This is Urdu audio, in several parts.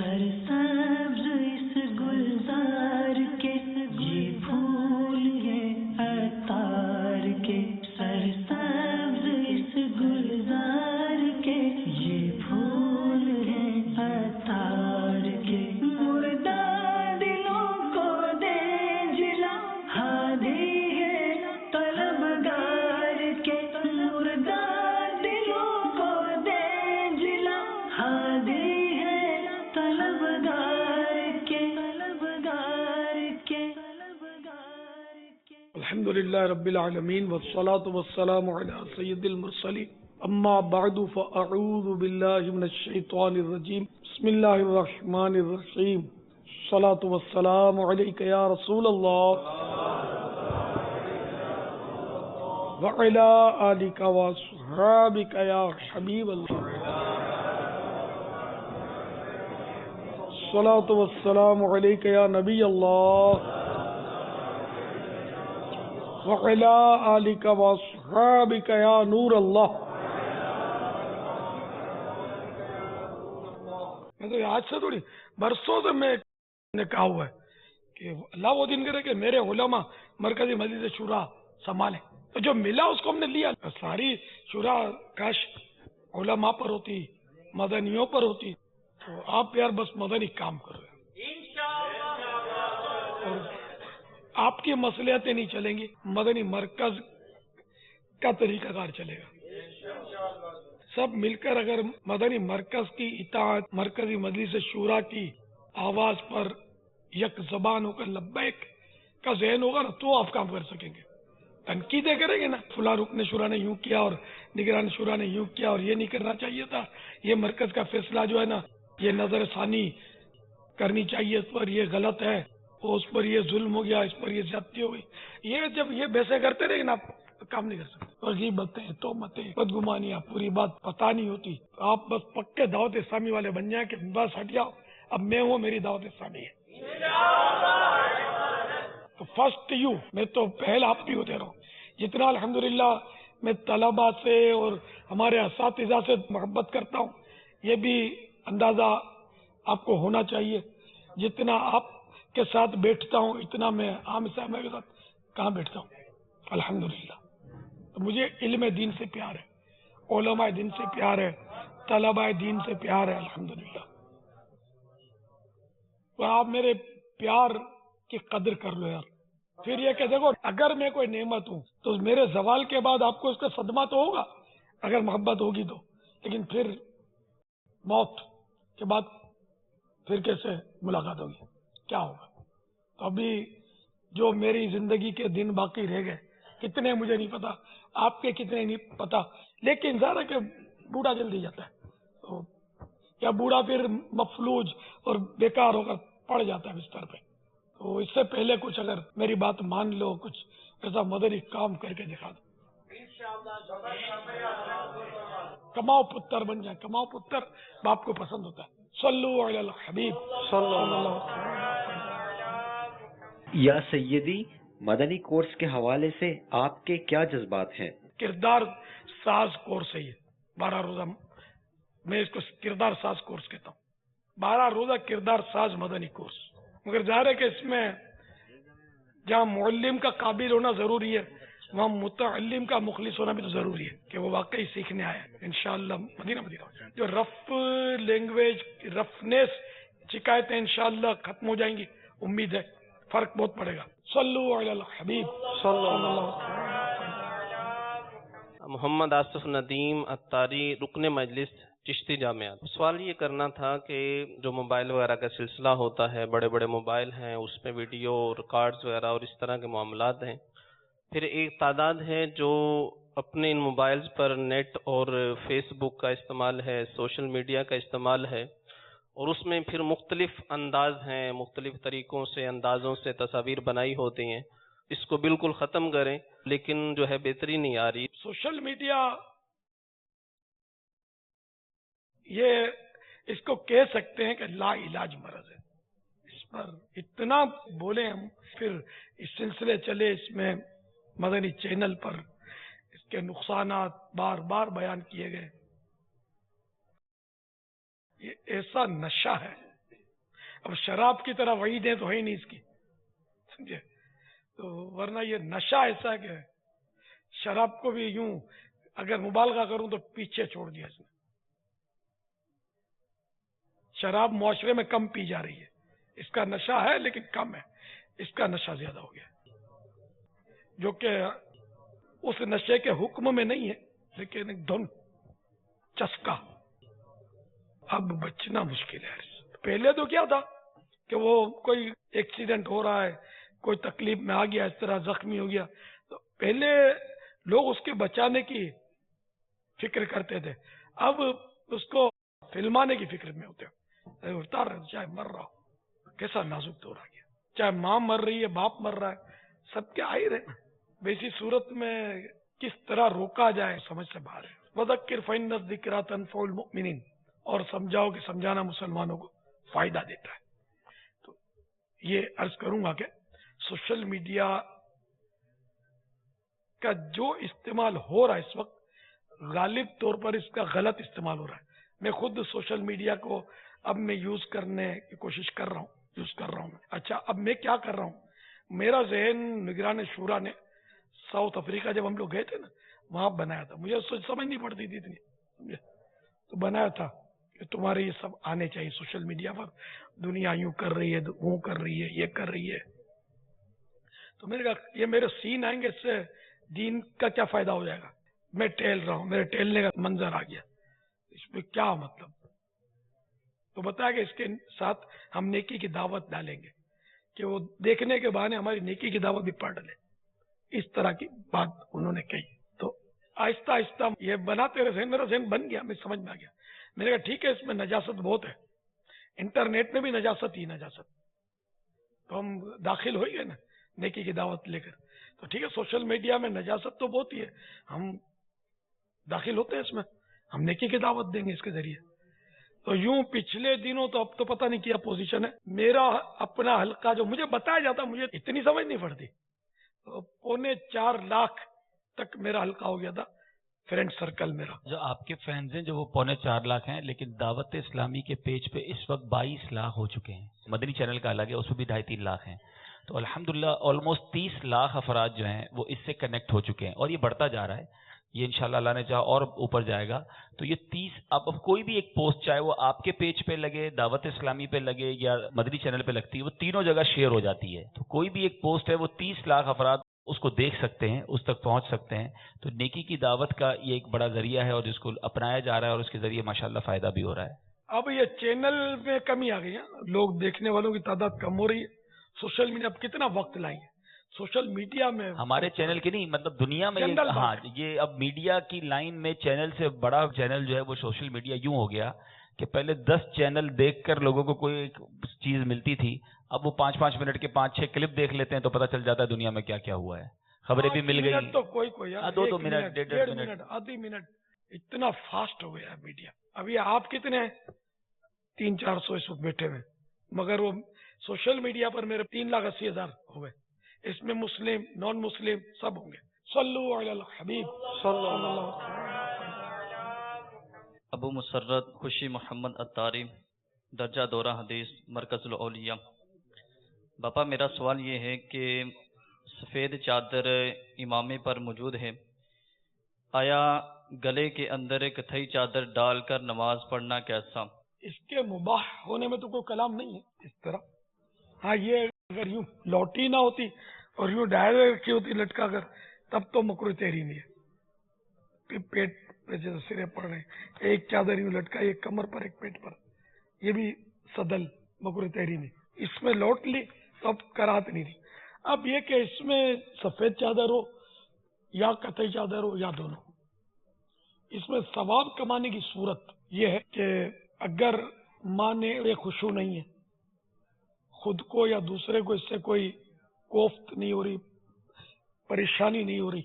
سرسبز اس گلزار کے یہ پھول ہیں عطار کے، سرسبز اس گلزار کے یہ پھول ہیں عطار کے، مردہ دلوں کو دے جلا ہادی ہے طلبگار کے، مردہ دلوں کو دے جلا ہادی الحمدللہ رب العالمین والصلاة والسلام علی سید المرسلین، اما بعد فاعوذ باللہ من الشیطان الرجیم، بسم اللہ الرحمن الرحیم، الصلاة والسلام علیک یا رسول اللہ وعلی آلک واصحابک یا حبیب اللہ، الصلاة والسلام علیک یا نبی اللہ وعلی آلک واصحابک یا نور اللہ۔ میں تو آج سے تھوڑی برسوں سے میں نے کہا ہوا ہے کہ اللہ وہ دن کرے کہ میرے علماء مرکزی مجلس شورا سنبھالیں، تو جو ملا اس کو ہم نے لیا۔ ساری شورا کاش علماء پر ہوتی، مدنیوں پر ہوتی، تو آپ یار بس مدنی کام کر رہے ہیں، اور آپ کی مصلحتیں نہیں چلیں گی، مدنی مرکز کا طریقہ کار چلے گا۔ سب مل کر اگر مدنی مرکز کی اطاعت، مرکزی مجلس شورا کی آواز پر یک زبان ہو کر لبیک کا ذہن ہوگا نا، تو آپ کام کر سکیں گے۔ تنقیدیں کریں گے نا، فلاں رکن شورا نے یوں کیا اور نگران شورا نے یوں کیا اور یہ نہیں کرنا چاہیے تھا، یہ مرکز کا فیصلہ جو ہے نا یہ نظر ثانی کرنی چاہیے، اس پر یہ غلط ہے، اس پر یہ ظلم ہو گیا، اس پر یہ زیادتی ہو گئی، یہ جب یہ بحثیں کرتے رہے نا آپ کام نہیں کر سکتے۔ اور غیبتیں، تہمتیں، بدگمانیاں، پوری بات پتہ نہیں ہوتی، آپ بس پکے دعوت اسلامی والے بن جائیں کہ بس ہٹ جاؤ، اب میں ہوں، میری دعوت اسلامی ہے، تو فرسٹ یو، میں تو پہل آپ بھی ہوتے رہو۔ جتنا الحمدللہ میں طلباء سے اور ہمارے اساتذہ سے محبت کرتا ہوں، یہ بھی اندازہ آپ کو ہونا چاہیے، جتنا آپ کے ساتھ بیٹھتا ہوں اتنا میں عام صاحب کے ساتھ کہاں بیٹھتا ہوں الحمدللہ۔ تو مجھے علم دین سے پیار ہے، علماء دین سے پیار ہے، طلباء دین سے پیار ہے الحمدللہ۔ تو آپ میرے پیار کی قدر کر لو یار۔ پھر یہ کہ دیکھو اگر میں کوئی نعمت ہوں تو میرے زوال کے بعد آپ کو اس کا صدمہ تو ہوگا اگر محبت ہوگی تو، لیکن پھر موت کے بعد پھر کیسے ملاقات ہوگی، کیا ہوگا؟ تو ابھی جو میری زندگی کے دن باقی رہ گئے، کتنے مجھے نہیں پتا، آپ کے کتنے نہیں پتا، لیکن ظاہر ہے کہ بوڑھا جلدی جاتا ہے، تو یا بوڑھا پھر مفلوج اور بیکار ہو کر پڑ جاتا ہے بستر پہ، تو اس سے پہلے کچھ اگر میری بات مان لو، کچھ ایسا مدنی کام کر کے دکھا دو، کماؤ پتر بن جائے، کماؤ پتر باپ کو پسند ہوتا ہے۔ صلو علی الحبیب صلی اللہ علیہ وسلم۔ یا سیدی، مدنی کورس کے حوالے سے آپ کے کیا جذبات ہیں؟ کردار ساز کورس ہے یہ 12 روزہ، میں اس کو کردار ساز کورس کہتا ہوں، 12 روزہ کردار ساز مدنی کورس۔ مگر ظاہر ہے کہ اس میں جہاں معلم کا قابل ہونا ضروری ہے، وہاں متعلم کا مخلص ہونا بھی تو ضروری ہے کہ وہ واقعی سیکھنے آیا ہے۔ انشاءاللہ مدینہ جو رف لینگویج، رفنیس، شکایتیں انشاءاللہ ختم ہو جائیں گی، امید ہے فرق بہت پڑے گا۔ صلو علی الحبیب صلی اللہ علیہ وسلم۔ محمد آصف ندیم اتاری، رکن مجلس چشتی جامعات۔ سوال یہ کرنا تھا کہ جو موبائل وغیرہ کا سلسلہ ہوتا ہے، بڑے بڑے موبائل ہیں، اس میں ویڈیو ریکارڈز وغیرہ اور اس طرح کے معاملات ہیں، پھر ایک تعداد ہے جو اپنے ان موبائلز پر نیٹ اور فیس بک کا استعمال ہے، سوشل میڈیا کا استعمال ہے، اور اس میں پھر مختلف انداز ہیں، مختلف طریقوں سے، اندازوں سے تصاویر بنائی ہوتی ہیں۔ اس کو بالکل ختم کریں، لیکن جو ہے بہتری نہیں آ رہی۔ سوشل میڈیا یہ اس کو کہہ سکتے ہیں کہ لا علاج مرض ہے، اس پر اتنا بولے ہم، پھر اس سلسلے چلے، اس میں مدنی چینل پر اس کے نقصانات بار بار بیان کیے گئے۔ یہ ایسا نشہ ہے اب شراب کی طرح وعیدیں تو ہے ہی نہیں اس کی، سمجھے؟ تو ورنہ یہ نشہ ایسا ہے کہ شراب کو بھی یوں اگر مبالغہ کروں تو پیچھے چھوڑ دیا اس نے. شراب معاشرے میں کم پی جا رہی ہے، اس کا نشہ ہے لیکن کم ہے، اس کا نشہ زیادہ ہو گیا، جو کہ اس نشے کے حکم میں نہیں ہے لیکن ایک دھن چسکا. اب بچنا مشکل ہے. پہلے تو کیا تھا کہ وہ کوئی ایکسیڈنٹ ہو رہا ہے، کوئی تکلیف میں آ گیا، اس طرح زخمی ہو گیا، تو پہلے لوگ اس کے بچانے کی فکر کرتے تھے. اب اس کو فلمانے کی فکر میں ہوتے ہیں. اتار چاہے مر رہا ہو، کیسا نازک دور آ گیا، چاہے ماں مر رہی ہے، باپ مر رہا ہے، سب کے آ ہی رہے. ویسی صورت میں کس طرح روکا جائے سمجھ سے باہر ہے. وذکر فإن الذکریٰ تنفع المؤمنین، اور سمجھاؤ کہ سمجھانا مسلمانوں کو فائدہ دیتا ہے. تو یہ عرض کروں گا کہ سوشل میڈیا کا جو استعمال ہو رہا ہے اس وقت، غالب طور پر اس کا غلط استعمال ہو رہا ہے. میں خود سوشل میڈیا کو اب میں یوز کرنے کی کوشش کر رہا ہوں. اچھا، اب میں کیا کر رہا ہوں، میرا ذہن نگران شورا نے ساؤتھ افریقہ جب ہم لوگ گئے تھے نا، وہاں بنایا تھا. مجھے سمجھ نہیں پڑتی تھی اتنی، سمجھے؟ تو بنایا تھا کہ تمہارے یہ سب آنے چاہیے سوشل میڈیا پر، دنیا یوں کر رہی ہے، وہ کر رہی ہے، یہ کر رہی ہے. تو میں نے کہا یہ میرے سین آئیں گے، اس سے دین کا کیا فائدہ ہو جائے گا. میں ٹہل رہا ہوں، میرے ٹہلنے کا منظر آ گیا، اس میں کیا مطلب. تو بتایا کہ اس کے ساتھ ہم نیکی کی دعوت ڈالیں گے کہ وہ دیکھنے کے بہانے ہماری نیکی کی دعوت بھی پڑھ لے. اس طرح کی بات انہوں نے کہی. تو آہستہ آہستہ یہ بناتے رہے، میرا ذہن بن گیا، میں سمجھ میں آ گیا. میں نے کہا ٹھیک ہے، اس میں نجاست بہت ہے، انٹرنیٹ میں بھی نجاست ہی نجاست. تو ہم داخل ہوئی گئے نا نیکی کی دعوت لے کر. تو ٹھیک ہے، سوشل میڈیا میں نجاست تو بہت ہی ہے، ہم داخل ہوتے ہیں اس میں، ہم نیکی کی دعوت دیں گے اس کے ذریعے. تو یوں پچھلے دنوں تو اب تو پتہ نہیں کیا پوزیشن ہے. میرا اپنا حلقہ جو مجھے بتایا جاتا، مجھے اتنی سمجھ نہیں پڑتی، 4.25 لاکھ تک میرا حلقہ ہو گیا تھا، فرینڈ سرکل میرا. جو آپ کے فینز ہیں جو وہ 4.25 لاکھ ہیں، لیکن دعوت اسلامی کے پیج پہ اس وقت 22 لاکھ ہو چکے ہیں. مدنی چینل کا الگ ہے، اس میں بھی 2.5-3 لاکھ ہیں. تو الحمدللہ آلموسٹ 30 لاکھ افراد جو ہیں وہ اس سے کنیکٹ ہو چکے ہیں، اور یہ بڑھتا جا رہا ہے. یہ انشاءاللہ اللہ نے چاہا اور اوپر جائے گا. تو یہ 30 اب کوئی بھی ایک پوسٹ چاہے وہ آپ کے پیج پہ لگے، دعوت اسلامی پہ لگے یا مدنی چینل پہ لگتی ہے، وہ تینوں جگہ شیئر ہو جاتی ہے. تو کوئی بھی ایک پوسٹ ہے وہ 30 لاکھ افراد اس کو دیکھ سکتے ہیں، اس تک پہنچ سکتے ہیں. تو نیکی کی دعوت کا یہ ایک بڑا ذریعہ ہے اور جس کو اپنایا جا رہا ہے، اور اس کے ذریعے ماشاءاللہ فائدہ بھی ہو رہا ہے. اب یہ چینل میں کمی آ گئی ہے، لوگ دیکھنے والوں کی تعداد کم ہو رہی ہے. سوشل میڈیا اب کتنا وقت لائیں گے سوشل میڈیا میں. ہمارے چینل کی نہیں، مطلب دنیا میں یہ ہاں، یہ اب میڈیا کی لائن میں چینل سے بڑا چینل جو ہے وہ سوشل میڈیا یوں ہو گیا کہ پہلے 10 چینل دیکھ کر لوگوں کو کوئی ایک چیز ملتی تھی، اب وہ 5-5 منٹ کے 5-6 کلپ دیکھ لیتے ہیں تو پتہ چل جاتا ہے دنیا میں کیا کیا ہوا ہے. خبریں بھی مل گئی تو کوئی 2 منٹ 1.5 منٹ آدھی منٹ. اتنا فاسٹ ہو گیا ہے میڈیا. ابھی آپ کتنے ہیں؟ 300-400 اس وقت بیٹھے ہوئے، مگر وہ سوشل میڈیا پر میرے 3,80,000 ہو گئے. اس میں مسلم نان مسلم سب ہوں گے. صلو علی الحبیب صلی اللہ علیہ وسلم. ابو مسرت خوشی محمد اتاری، درجہ دورہ حدیث، مرکز الاولیاء. باپا میرا سوال یہ ہے کہ سفید چادر امامے پر موجود ہے، آیا گلے کے اندر کتھئی چادر ڈال کر نماز پڑھنا کیسا؟ اس کے مباح ہونے میں تو کوئی کلام نہیں ہے اس طرح. ہاں، یہ اگر یوں لوٹی نہ ہوتی اور یوں ڈائریکٹ رکھی ہوتی لٹکا کر، تب تو مکروہ تحریمی ہے. پیٹ پہ جیسے سرے پڑ رہے ہیں، ایک چادر یوں لٹکائی، ایک کمر پر ایک پیٹ پر، یہ بھی صدل مکروہ تحریمی. اس میں لوٹ لی تو اب کراہت نہیں تھی. اب یہ کہ اس میں سفید چادر ہو یا کتھئی چادر ہو یا دونوں، اس میں ثواب کمانے کی صورت یہ ہے کہ اگر مانے خشوع نہیں ہے، خود کو یا دوسرے کو اس سے کوئی کوفت نہیں ہو رہی، پریشانی نہیں ہو رہی،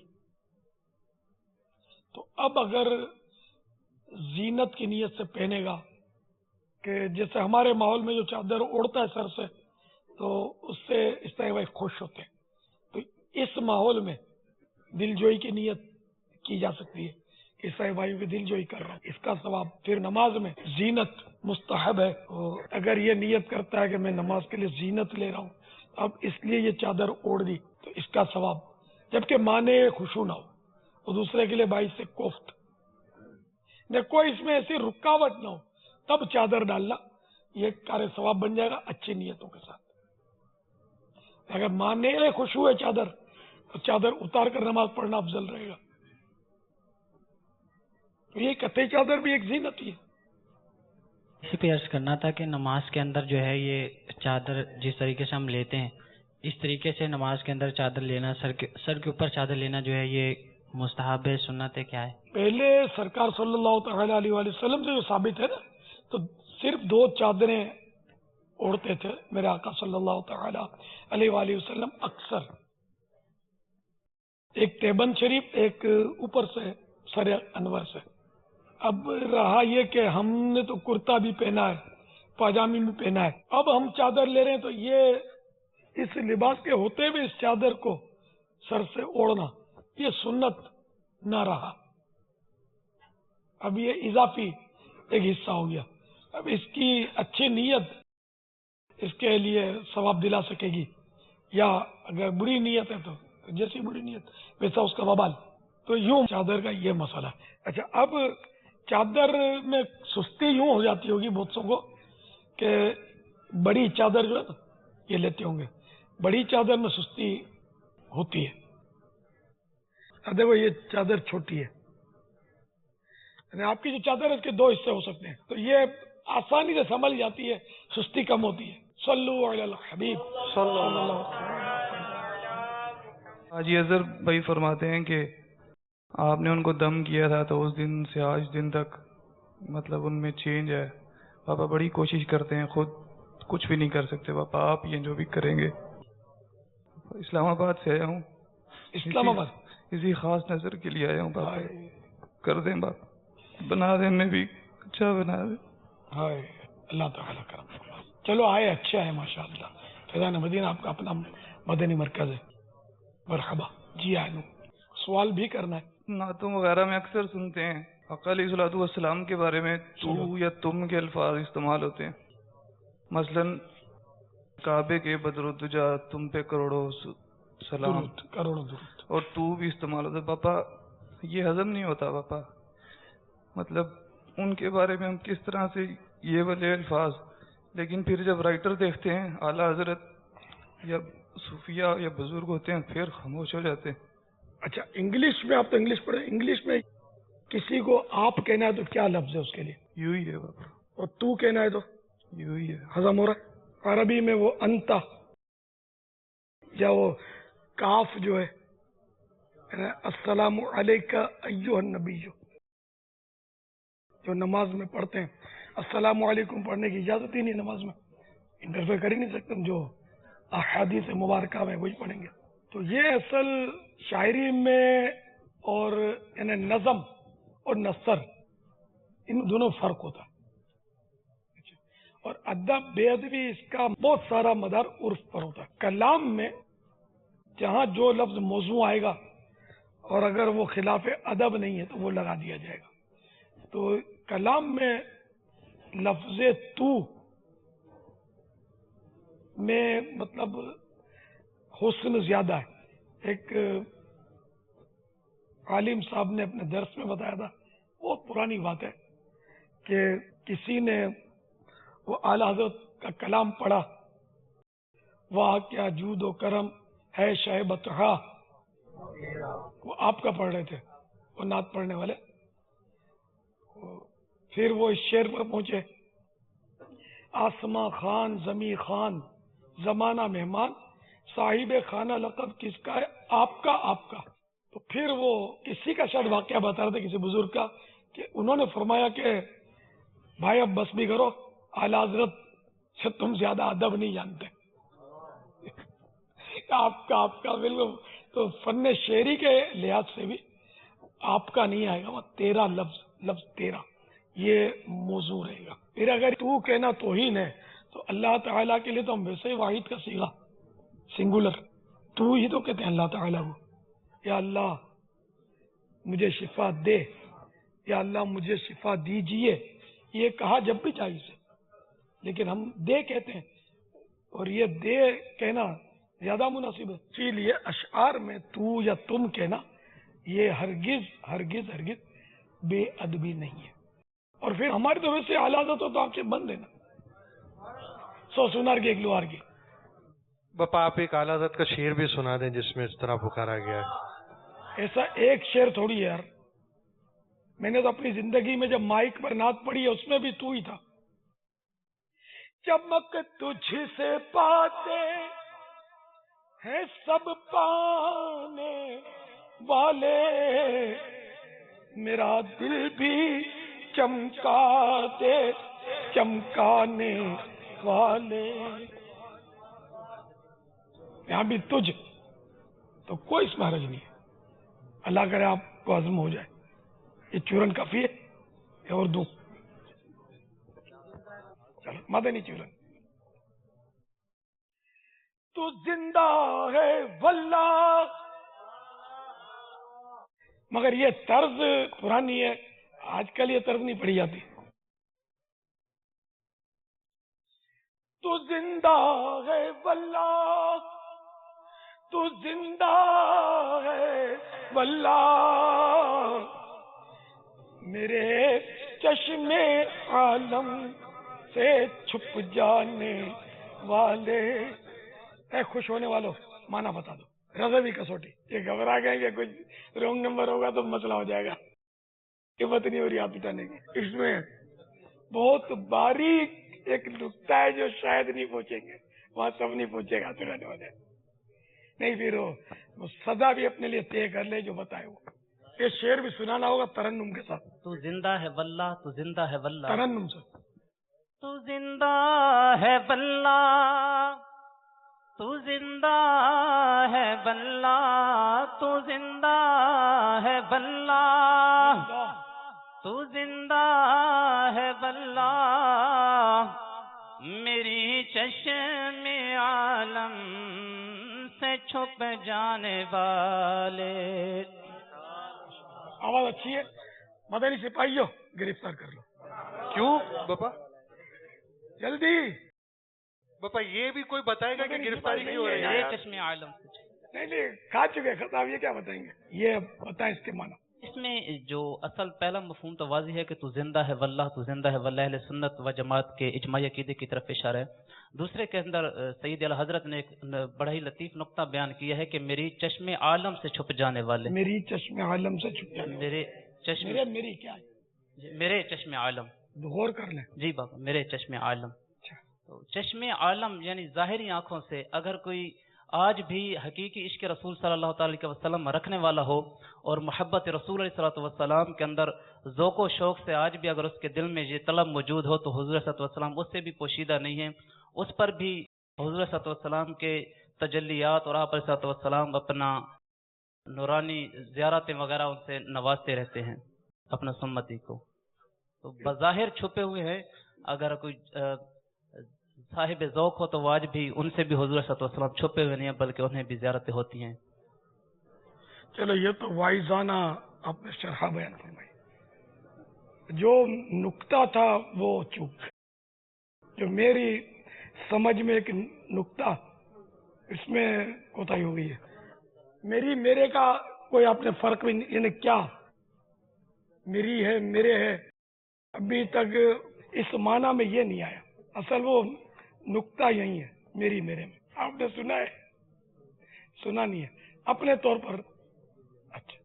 تو اب اگر زینت کی نیت سے پہنے گا، کہ جیسے ہمارے ماحول میں جو چادر اڑتا ہے سر سے تو اس سے اس طرح وہ خوش ہوتے ہیں، تو اس ماحول میں دل جوئی کی نیت کی جا سکتی ہے عیسائی بھائیوں کی دل جوئی کر رہا ہوں، اس کا ثواب۔ پھر نماز میں زینت مستحب ہے، اور اگر یہ نیت کرتا ہے کہ میں نماز کے لیے زینت لے رہا ہوں، اب اس لیے یہ چادر اوڑھ دی تو اس کا ثواب، جبکہ مانے خشوع نہ ہو، اور دوسرے کے لیے باعث سے کوفت نہ کوئی اس میں ایسی رکاوٹ نہ ہو، تب چادر ڈالنا یہ کار ثواب بن جائے گا اچھی نیتوں کے ساتھ۔ اگر مانے خشوع ہے چادر تو چادر اتار کر نماز پڑھنا افضل رہے گا۔ تو یہ قطعی چادر بھی ایک زینت ہی ہے۔ اسی پہ عرض کرنا تھا کہ نماز کے اندر جو ہے یہ چادر جس طریقے سے ہم لیتے ہیں، اس طریقے سے نماز کے اندر چادر لینا، سر کے اوپر چادر لینا جو ہے یہ مستحب ہے، سنت ہے، کیا ہے؟ پہلے سرکار صلی اللہ تعالی علیہ وآلہ وسلم سے جو ثابت ہے نا، تو صرف 2 چادریں اوڑھتے تھے میرے آقا صلی اللہ تعالی علیہ وآلہ وسلم اکثر، ایک تیبند شریف، ایک اوپر سے سر انور سے۔ اب رہا یہ کہ ہم نے تو کرتا بھی پہنا ہے، پاجامی بھی پہنا ہے، اب ہم چادر لے رہے ہیں تو یہ اس لباس کے ہوتے ہوئے اس چادر کو سر سے اوڑھنا یہ سنت نہ رہا، اب یہ اضافی ایک حصہ ہو گیا۔ اب اس کی اچھی نیت اس کے لیے ثواب دلا سکے گی، یا اگر بری نیت ہے تو جیسی بری نیت ویسا اس کا وبال۔ تو یوں چادر کا یہ مسئلہ ہے۔ اچھا، اب چادر میں سستی یوں ہو جاتی ہوگی بہت سو کو کہ بڑی چادر جو ہے نا یہ لیتے ہوں گے، بڑی چادر میں سستی ہوتی ہے۔ اب دیکھو یہ چادر چھوٹی ہے، یعنی آپ کی جو چادر ہے اس کے 2 حصے ہو سکتے ہیں، تو یہ آسانی سے سنبھل جاتی ہے، سستی کم ہوتی ہے۔ صلو علی الحبیب صلی اللہ حاجی اظہر بھائی فرماتے ہیں کہ آپ نے ان کو دم کیا تھا تو اس دن سے آج دن تک مطلب ان میں چینج ہے۔ پاپا بڑی کوشش کرتے ہیں، خود کچھ بھی نہیں کر سکتے پاپا، آپ یہ جو بھی کریں گے۔ اسلام آباد سے آیا ہوں، اسلام آباد اسی خاص نظر کے لیے آیا ہوں پاپا، کر دیں باپ، بنا دیں میں بھی اچھا بنا دیں۔ ہائے اللہ تعالیٰ کرم فرمائے۔ چلو آئے اچھا ہے ماشاء اللہ، فیضان مدینہ آپ کا اپنا مدنی مرکز ہے، مرحبا جی آئے۔ سوال بھی کرنا ہے؟ نعتوں وغیرہ میں اکثر سنتے ہیں آقا علیہ الصلوۃ والسلام کے بارے میں تو یا تم کے الفاظ استعمال ہوتے ہیں، مثلا کعبے کے بدرالدجا تم پہ کروڑوں سلام، کروڑوں درود، اور تو بھی استعمال ہوتا ہے۔ پاپا یہ ہضم نہیں ہوتا پاپا، مطلب ان کے بارے میں ہم کس طرح سے یہ والے الفاظ، لیکن پھر جب رائٹر دیکھتے ہیں اعلیٰ حضرت یا صوفیہ یا بزرگ ہوتے ہیں پھر خاموش ہو جاتے ہیں۔ اچھا انگلش میں، آپ تو انگلش پڑھے، انگلش میں کسی کو آپ کہنا ہے تو کیا لفظ ہے اس کے لیے؟ یوں ہی ہے پاپا، اور تو کہنا ہے تو یوں ہی ہے۔ ہضم ہو رہا ہے؟ عربی میں وہ انتا یا وہ کاف جو ہے السلام علیکہ ایھا النبی، جو نماز میں پڑھتے ہیں السلام علیکم پڑھنے کی اجازت ہی نہیں نماز میں، انٹرفیئر کر ہی نہیں سکتے، جو احادیث مبارکہ میں وہی پڑھیں گے۔ تو یہ اصل شاعری میں اور یعنی نظم اور نثر ان دونوں فرق ہوتا ہے، اور ادب بے ادبی اس کا بہت سارا مدار عرف پر ہوتا ہے۔ کلام میں جہاں جو لفظ موضوع آئے گا اور اگر وہ خلاف ادب نہیں ہے تو وہ لگا دیا جائے گا۔ تو کلام میں لفظ تو میں مطلب حسن زیادہ ہے۔ ایک عالم صاحب نے اپنے درس میں بتایا تھا، بہت پرانی بات ہے، کہ کسی نے وہ اعلیٰ حضرت کا کلام پڑھا، واہ کیا جود و کرم ہے شہ بطحا، وہ آپ کا پڑھ رہے تھے وہ نعت پڑھنے والے، پھر وہ اس شعر پر پہنچے، آسماں خان زمیں خان زمانہ مہمان، صاحب خانہ لقب کس کا ہے؟ آپ کا، آپ کا۔ تو پھر وہ کسی کا شاید واقعہ بتا رہے تھے، کسی بزرگ کا، کہ انہوں نے فرمایا کہ بھائی اب بس بھی کرو، اعلیٰ حضرت سے تم زیادہ ادب نہیں جانتے، آپ کا، آپ کا بالکل۔ تو فن شعری کے لحاظ سے بھی آپ کا نہیں آئے گا، وہ تیرا لفظ تیرا یہ موضوع رہے گا۔ پھر اگر تو کہنا توہین ہے تو اللہ تعالیٰ کے لیے تو ہم ویسے ہی واحد کا صیغہ سنگولر تو ہی تو کہتے ہیں اللہ تعالیٰ کو، یا اللہ مجھے شفا دے، یا اللہ مجھے شفا دیجئے، یہ کہا جب بھی جائز ہے، لیکن ہم دے کہتے ہیں، اور یہ دے کہنا زیادہ مناسب ہے، اسی لیے اشعار میں تو یا تم کہنا یہ ہرگز ہرگز ہرگز بے ادبی نہیں ہے۔ اور پھر ہماری تو ویسے حالات ہو تو آنکھیں بند ہے نا، 100 سنار کی 1 لوہار کی۔ باپا آپ ایک اعلیٰ حضرت کا شعر بھی سنا دیں جس میں اس طرح پکارا گیا ہے۔ ایسا ایک شعر تھوڑی ہے یار، میں نے تو اپنی زندگی میں جب مائک پر نعت پڑھی ہے اس میں بھی تو ہی تھا۔ چمک تجھ سے پاتے ہیں سب پانے والے، میرا دل بھی چمکا دے چمکانے والے۔ یہاں بھی تجھ تو کوئی اس میں حرج نہیں ہے، اللہ کرے آپ کو عزم ہو جائے۔ یہ چورن کافی ہے یا اور دو؟ چلو مدنی چورن۔ تو زندہ ہے واللہ، مگر یہ طرز پرانی ہے، آج کل یہ طرز نہیں پڑھی جاتی۔ تو زندہ ہے واللہ، تو زندہ ہے واللہ، میرے چشم عالم سے چھپ جانے والے۔ اے خوش ہونے والوں مانا بتا دو، رضا بھی کسوٹی، یہ گھبرا گئے کہ کچھ رونگ نمبر ہوگا تو مسئلہ ہو جائے گا، ہمت نہیں ہو رہی آپ بتانے کی۔ اس میں بہت باریک ایک نقطہ ہے جو شاید نہیں پہنچیں گے، وہاں سب نہیں پہنچے گا چلانے والے نہیں، پھر وہ سزا بھی اپنے لیے طے کر لے جو بتائے وہ۔ یہ شعر بھی سنانا ہوگا ترنم کے ساتھ، تو زندہ ہے واللہ، تو زندہ ہے واللہ، ترنم سے۔ تو زندہ ہے واللہ، تو زندہ ہے واللہ، تو زندہ ہے واللہ، تو زندہ ہے واللہ، میری چشم عالم سے چھپ جانے والے۔ آواز اچھی ہے، مدنی سپاہیوں گرفتار کر لو۔ کیوں باپا؟ جلدی باپا یہ بھی کوئی بتائے گا کہ گرفتاری کیوں ہو رہی ہے؟ میرے چشم عالم سے، نہیں کھا چکے خطاب، یہ کیا بتائیں گے؟ یہ بتائیں اس کے معنی۔ اس میں جو اصل پہلا مفہوم تو واضح ہے کہ تو زندہ ہے واللہ، تو زندہ ہے واللہ، اہل سنت و جماعت کے اجماعی عقیدے کی طرف اشارہ ہے۔ دوسرے کے اندر سید اعلیٰ حضرت نے ایک بڑا ہی لطیف نقطہ بیان کیا ہے کہ میری چشم عالم سے چھپ جانے والے، میری چشم عالم سے چھپ جانے والے، میرے چشم، میری کیا ہے؟ میرے چشم عالم، غور کر لیں۔ جی بابا، میرے چشم عالم۔ تو چشم عالم یعنی ظاہری آنکھوں سے اگر کوئی آج بھی حقیقی عشق رسول صلی اللہ تعالی علیہ وسلم رکھنے والا ہو اور محبت رسول علیہ الصلوۃ والسلام کے اندر ذوق و شوق سے آج بھی اگر اس کے دل میں یہ طلب موجود ہو تو حضور صلی اللہ علیہ وسلم اس سے بھی پوشیدہ نہیں ہے، اس پر بھی حضور صلی اللہ علیہ وسلم کے تجلیات اور آپ علیہ السلام اپنا نورانی زیارتیں وغیرہ ان سے نوازتے رہتے ہیں اپنا سمتی کو۔ تو بظاہر چھپے ہوئے ہیں، اگر کوئی صاحب ذوق ہو تو وہ آج بھی ان سے بھی حضور صلی اللہ علیہ وسلم چھپے ہوئے نہیں ہیں، بلکہ انہیں بھی زیارتیں ہوتی ہیں۔ چلو یہ تو واعظانہ آپ نے شرح بیان فرمائی، جو نقطہ تھا وہ چوک، جو میری سمجھ میں ایک نقطہ اس میں کوتاہی ہو گئی ہے، میرے کا کوئی آپ نے فرق بھی نہیں، یعنی کیا میری ہے میرے ہے، ابھی تک اس معنی میں یہ نہیں آیا، اصل وہ نقطہ یہی ہے میری میرے میں۔ آپ نے سنا ہے؟ سنا نہیں ہے اپنے طور پر۔ اچھا،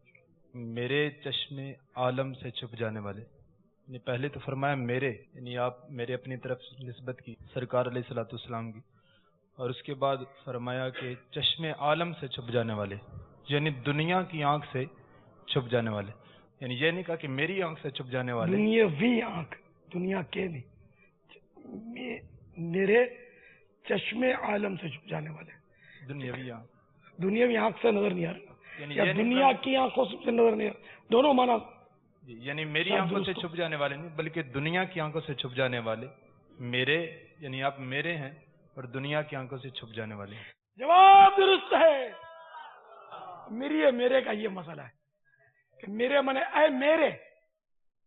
میرے چشم عالم سے چھپ جانے والے، یعنی پہلے تو فرمایا میرے، یعنی آپ میرے اپنی طرف نسبت کی سرکار علیہ الصلوۃ والسلام کی، اور اس کے بعد فرمایا کہ چشم عالم سے چھپ جانے والے، یعنی دنیا کی آنکھ سے چھپ جانے والے، یعنی یہ نہیں کہا کہ میری آنکھ سے چھپ جانے والے، دنیاوی آنکھ، دنیا کے نہیں، میرے چشم عالم سے چھپ جانے والے، دنیاوی آنکھ، دنیاوی آنکھ سے نظر نہیں آ رہا، یعنی یا دنیا کی آنکھوں سے نظر نہیں آ رہا، دونوں معنی۔ یعنی میری آنکھوں سے چھپ جانے والے نہیں بلکہ دنیا کی آنکھوں سے چھپ جانے والے، میرے یعنی آپ میرے ہیں اور دنیا کی آنکھوں سے چھپ جانے والے ہیں۔ جواب درست ہے، میری ہے میرے کا یہ مسئلہ ہے کہ میرے منے اے میرے،